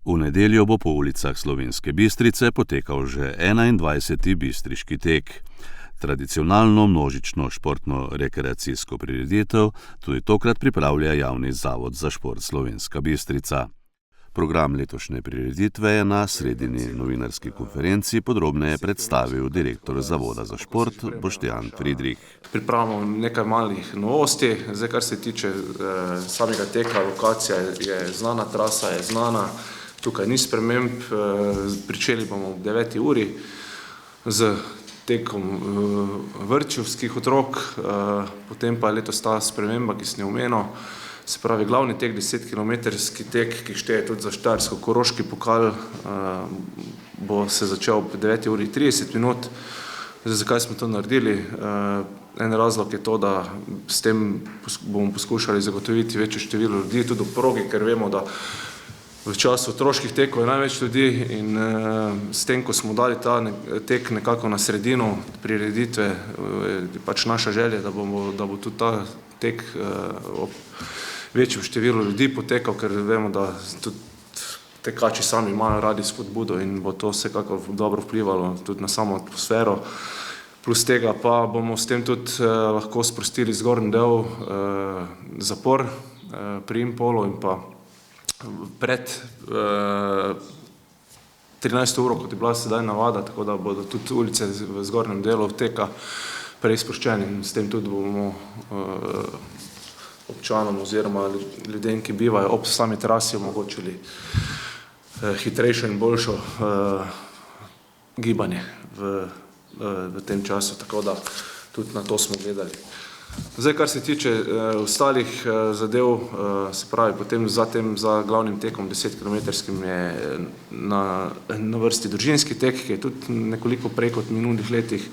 V nedeljo bo po ulicah Slovenske Bistrice potekal že 21. bistriški tek. Tradicionalno množično športno-rekreacijsko prireditev tudi tokrat pripravlja Javni zavod za šport Slovenska Bistrica. Program letošnje prireditve je na sredini novinarski konferenci podrobneje predstavil direktor Zavoda za šport Boštjan Fridrih. Pripravljamo nekaj malih novosti. Zdaj, kar se tiče samega teka, lokacija je znana, trasa je znana, tukaj ni sprememb. Pričeli bomo ob 9. uri z tekom vrtčevskih otrok, potem pa je letos ta sprememba, ki sem jo omenil. Se pravi, glavni tek, 10-kilometrski tek, ki šteje tudi za štajersko-koroški pokal, bo se začel ob 9. uri 30 minut. Zdaj, zakaj smo to naredili? En razlog je to, da s tem bomo poskušali zagotoviti večje število ljudi tudi v progi, ker vemo, da v času otroških tekov je največ ljudi in s tem, ko smo dali ta tek nekako na sredino prireditve, je pač naša želja, da bo tudi ta tek ob večjem številu ljudi potekal, ker vemo, da tudi tekači sami imajo radi spodbudo in bo to vsekakor dobro vplivalo tudi na samo atmosfero. Plus tega pa bomo s tem tudi lahko sprostili zgornji del zapor pri Impolu in pa pred 13. uro, kot je bila sedaj navada, tako da bodo tudi ulice v zgornjem delu teka prej sproščeni in s tem tudi bomo občanom oziroma ljudem, ki bivajo ob sami trasi, omogočili hitrejšo in boljšo gibanje v tem času, tako da tudi na to smo gledali. Zdaj, kar se tiče ostalih zadev, se pravi, potem za glavnim tekom 10-kilometrskim je na vrsti družinski tek, ki je tudi nekoliko prej kot v minulih letih.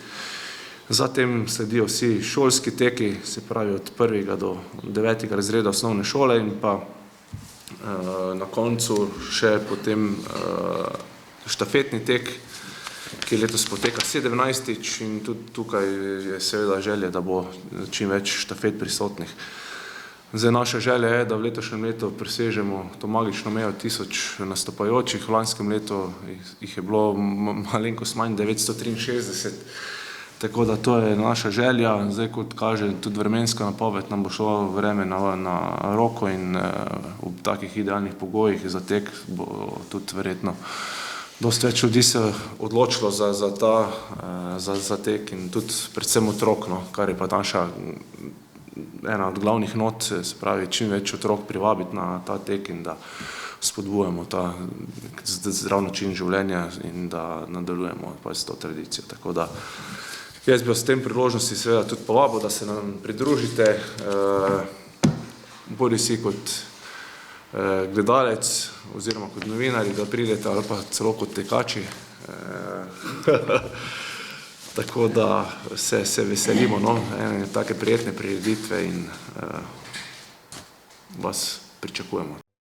Zatem sledijo vsi šolski teki, se pravi od 1. do 9. razreda osnovne šole in pa na koncu še potem štafetni tek, ki letos poteka 17. in tudi tukaj je seveda želja, da bo čim več štafet prisotnih. Zdaj, naša želja je, da v letošnjem letu presežemo to magično mejo 1000 nastopajočih. V lanskem letu jih je bilo malenkost manj, 963. Tako da to je naša želja. Zdaj, kot kaže tudi vremenska napoved, nam bo šlo vreme na roko in v takih idealnih pogojih za tek bo tudi verjetno dosti več ljudi se odločilo za tek in tudi predvsem otrok, kar je pa naša ena od glavnih not, se pravi, čim več otrok privabiti na ta tek in da spodbujamo ta zdrav način življenja in da nadaljujemo s to tradicijo. Tako da jaz bi s tem priložnosti seveda tudi povabil, da se nam pridružite, bodi si kot gledalec oziroma kot novinarji, da pridete ali pa celo kot tekači. Tako da se veselimo ene take prijetne prireditve in vas pričakujemo.